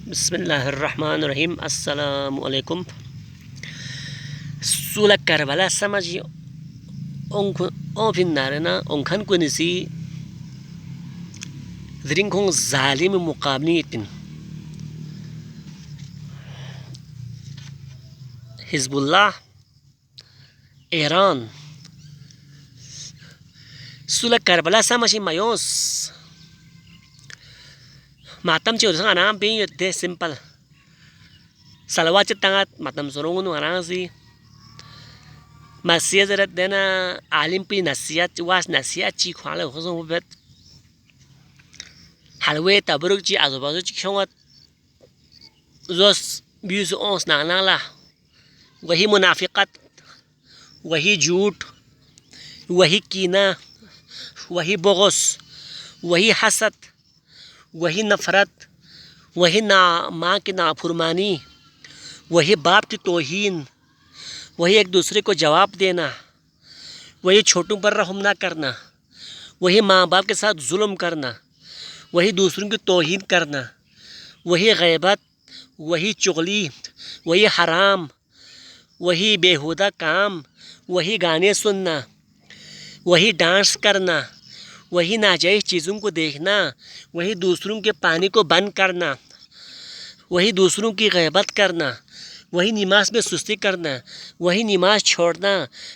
بسم الله الرحمن الرحيم. السلام عليكم. سولا كربلا سماجي اون فينارنا اون كان كونسي ذرينكم ظالم مقابلين حزب الله ايران سولا كربلا سماجي مايوس matam chiu sang anam ping yo de simple salawat tangat matam sorong nu anasi masia zarat dena alim pi nasiat was nasiat chi khwala khosong bet halwe tabruk chi azubazu chi khongat zos bius ons na la वही मुनाफिकत वही झूठ वही कीना वही bugs वही हसद वही नफरत वही माँ की नाफरमानी वही बाप की तौहीन वही एक दूसरे को जवाब देना वही छोटों पर रहम ना करना वही माँ बाप के साथ जुल्म करना वही दूसरों की तौहीन करना वही गैबत वही चुगली वही हराम वही बेहुदा काम वही गाने सुनना वही डांस करना वही नाजायज़ चीज़ों को देखना वही दूसरों के पानी को बंद करना वही दूसरों की गैबत करना वही नमाज में सुस्ती करना वही नमाज छोड़ना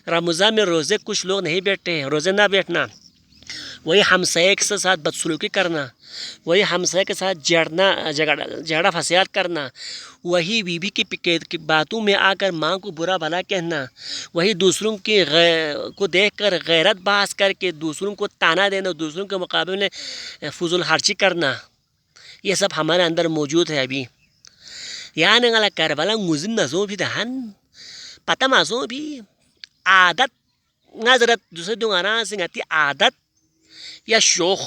रमज़ान में रोज़े कुछ लोग नहीं बैठते हैं रोज़े ना बैठना वही हमसाये के साथ बदसलूकी करना वही हमसाये के साथ झगड़ा फसाद करना वही बीवी की बातों में आकर माँ को बुरा भला कहना वही दूसरों की को देखकर गैरत बहस करके दूसरों को ताना देना दूसरों के मुकाबले में फजूल खर्ची करना ये सब हमारे अंदर मौजूद है अभी यहाँ नंगला करबला मुजिम नजो भी दहन पता मजो भी आदत नजरत दूसरे दुआना सिंगती आदत या शोख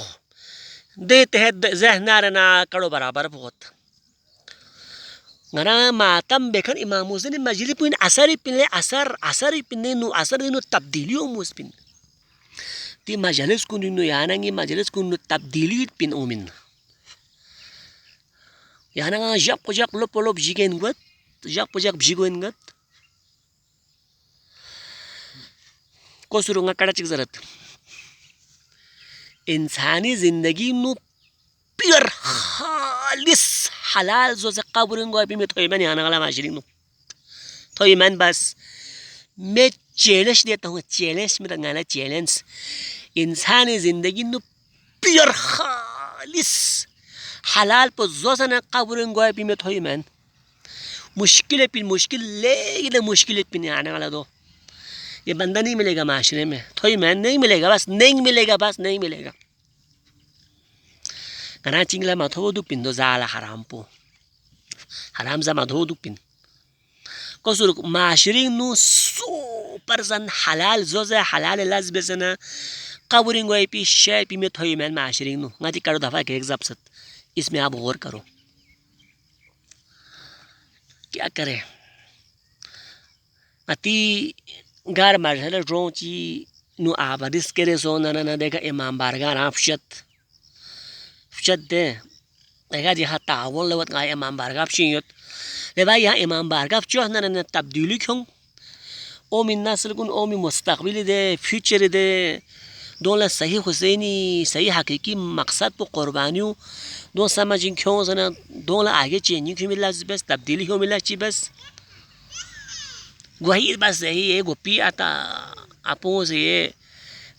देते हैं जहनारना कड़ो बराबर बहुत ngana matam bekan imam muslim majlis pun asari pinle asari pinne nu asari nu tabdili umus pin ti majalis kun nu yanangi majalis kun nu tabdili pin umin yananga jak lop jigen got jak jigen got ko surunga kada chik zarat इंसानी जिंदगी नु pure खालिस हलाल जो से कब्रिंग को में तो ईमान आने वाला माशरी नु तो ईमान बस मैं चैलेंज देता हूँ चैलेंज मेरा गाना चैलेंज इंसानी जिंदगी नु प्योर खालिस हलाल पर जो से ना कब्रिंग को में तो ईमान मुश्किल लेकिन मुश्किल पिन आने वाला दो ये बंदा नहीं मिलेगा माशरे में तो ईमान नहीं मिलेगा बस नहीं मिलेगा karena cingla matho du pin do zala haram po haram za matho du pin ko sur mashirin nu super zan halal zoza halal laz besana qabrin goy pi shay pi में थोई मैन माशरिंग नु ngati karo dafa ke exam sat इसमें आप गौर करो क्या करें अति गार मारहल रोची नु आबादिस करे सो ना देखा इमाम बारगान आपशत شده اگر یه تعاون لوت قای امام بارگاف شیوت لبا یه امام بارگاف چه نه تبدیلی کن او من نسل کن او من مستقبل ده فیوچر ده دول صحیح حسینی صحیح حقیقی مقصد و قربانی و دون سمجhin کیون زن دول آگه چینی کی ملا بس تبدیلی کی ملا چی بس وہی بس یہی گوپی آتا اپو سے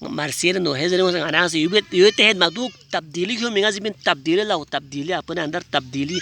مرسیر نو ہے زنوں انا سے یہ تہد مدوق تبدیلی کیوں منگا زمین تبدیلی لاؤ تبدیلی اپنے اندر تبدیلی